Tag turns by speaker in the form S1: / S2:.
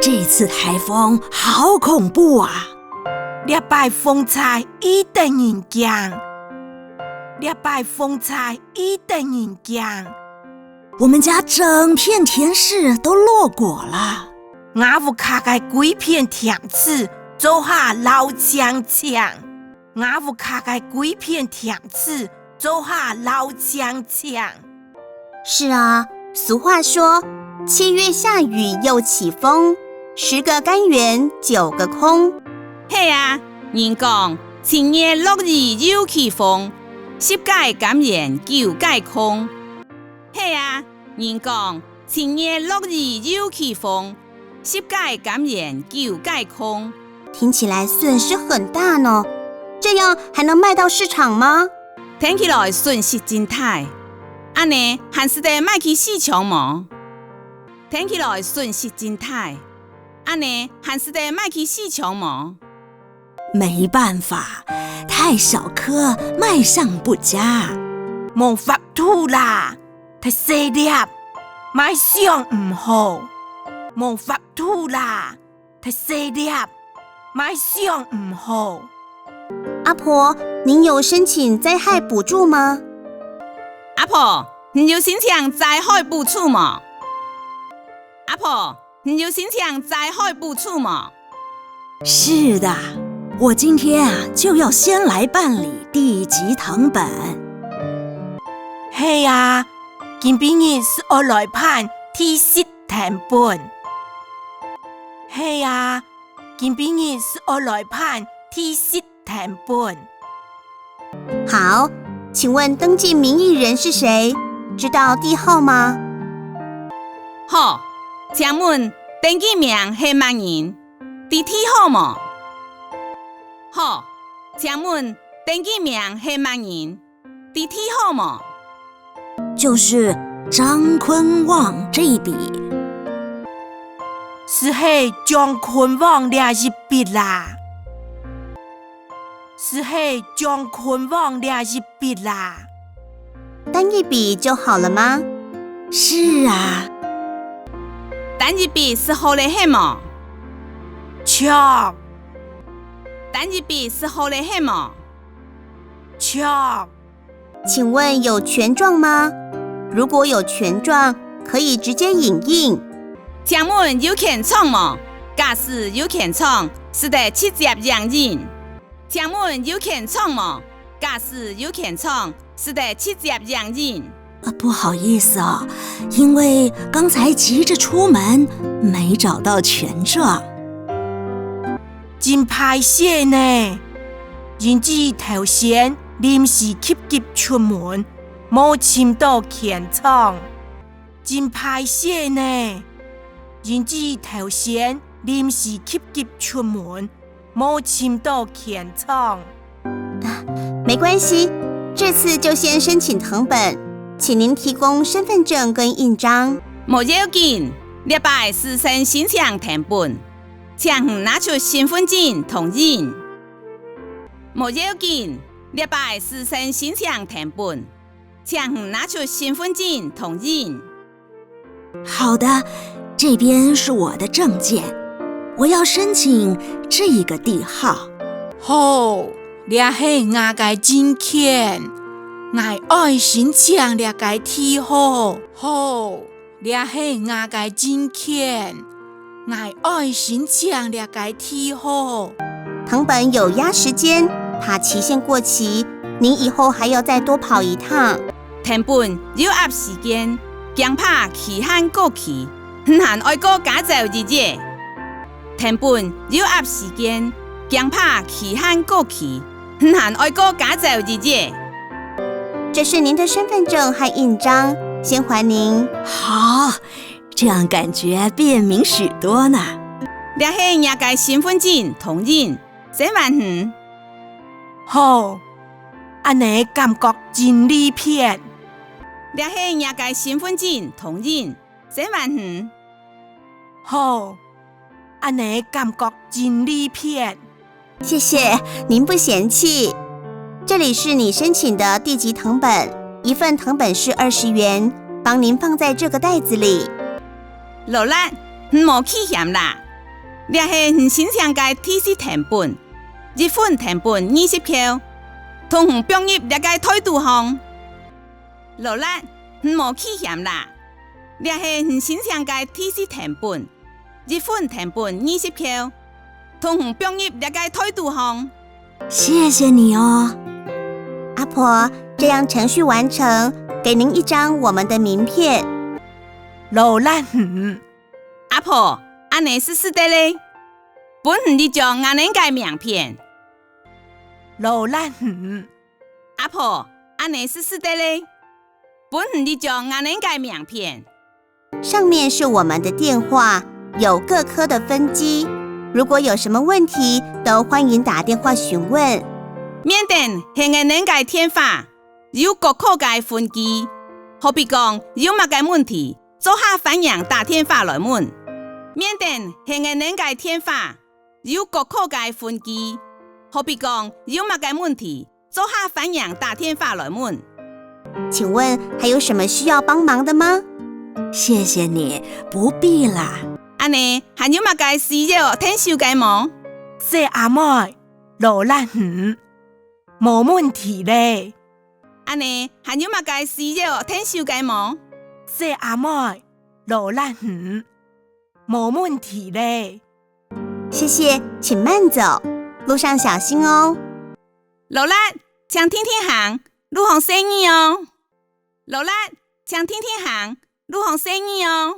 S1: 这次台风好恐怖啊！
S2: 礼拜风灾一定严重，礼拜风灾一定严重。
S1: 我们家整片田室都落果了，
S2: 我有卡嘅几片田子做下老强强，我有卡嘅几片田子做下老强强。
S3: 是啊，俗话说7月下雨又起风，10个甘愿9个空。
S4: 嘿啊，人讲7月落雨又起风，10届甘愿9屆空。嘿啊，人讲7月落雨又起风，10届甘愿9届空。
S3: 听起来损失很大呢，这样还能卖到市场吗？
S4: 听起来损失真大，安尼还是得卖去市场吗？听起来损失真大，安尼还是得卖去市场吗？
S1: 没办法，太小颗，卖相不佳。
S2: 冇法度啦，太细粒，卖相唔好。冇法度啦，太细粒，卖相唔好。
S3: 阿婆，您有申请灾害补助吗？
S4: 阿婆，你有申请灾害补助吗？阿婆，你有申请灾害补助吗？
S1: 是的，我今天就要先来办理地籍誊本。
S2: 係啊，今晡日是我來辦地籍誊本。係啊，今晡日是我來辦地籍誊本。
S3: 好，請問登記名義人是誰？知道地號嗎？
S4: 好，請問登記名係乜人？地址號嗎？好，請問登記名係乜人？地址號嗎？
S1: 就是張坤旺這一筆。
S2: 是係張坤旺列一筆啦。是係張坤旺列一筆啦。
S3: 單一筆就好了嗎？
S1: 是啊。
S4: 單一筆是好的很嗎？
S2: 錯。單
S4: 一筆是好的很嗎？
S2: 錯。
S3: 請問有權狀嗎？如果有權狀，可以直接影印。
S4: 請問有權狀嗎？假使有權狀，是得直接影印。請問有權狀嗎？假使有權狀，是得直接影印。
S1: 不好意思哦，因為剛才急着出門，沒找到權狀。
S2: 真歹勢呢，因為頭先臨時急出門，冇簽到權狀。真歹勢呢，因為頭先臨時急出門，冇簽到權狀。
S3: 沒關係，這次就先申請誊本，請您提供身份證跟印章。
S4: 冇要緊，禮拜四先申請誊本，請拿出身份證同印。冇要緊，禮拜四先申請誊本，請拿出身份證同印。
S1: 好的，這邊是我的證件，我要申請這個地號。
S2: 好，這是我的證件，我愛申請這個地號。好，這是我的證件，我愛申請這個地號。
S3: 誊本有壓時間，怕期限過期，您以後還要再多跑一趟。
S4: 誊本有壓時間，驚怕期限過期，還愛過加走日子。誊本有壓時間，驚怕期限過期，還愛過加走日子。
S3: 這是您的身份證和印章，先還您。
S1: 好，這樣感覺便民許多呢。
S4: 這是我的身份證同印，先還你。
S2: 好，安尼感覺真利便。
S4: 這是我的身份證同印，先還你。
S2: 好，安尼感覺真利便。
S3: 謝謝，您不嫌棄。這裡是你申請的地籍誊本，一份誊本是20元，幫您放在這個袋子裡。
S4: 老蘭，唔好氣嫌啦，这是新上嘅提示成本，日份成本20块，通常放入这个态度上。罗兰，唔起嫌啦。这是新上嘅提示成本，日份成本20块，通常放入这个态度上。
S1: 谢谢你哦。
S3: 阿婆，这样程序完成，给您一张我们的名片。
S2: 罗兰唔，
S4: 阿婆，安尼是的嘞。本你将俺能改名片。
S2: 罗兰唔，
S4: 阿婆，安尼是的嘞。本你将俺能改名片。
S3: 上面是我们的电话，有各科的分机。如果有什么问题，都欢迎打电话询问。
S4: 缅甸现个能改天法，有各科嘅分机。好比讲有乜嘅问题，做下反映打电话来问。缅甸现个能改天法，有各科嘅分机。好比讲有乜嘅问题，做下反映打电话来问。
S3: 请问还有什么需要帮忙的吗？
S1: 谢谢你，不必啦。
S4: 安尼还有乜嘅需要听修嘅冇？
S2: 谢阿妹，罗兰唔，冇问题咧。
S4: 安尼还有乜嘅需要听修嘅冇？
S2: 谢阿妹，罗兰唔，冇问题咧。
S3: 谢谢，请慢走，路上小心哦。
S4: 罗兰，请天天行，路行生意哦。罗兰，请天天行，路行生意哦。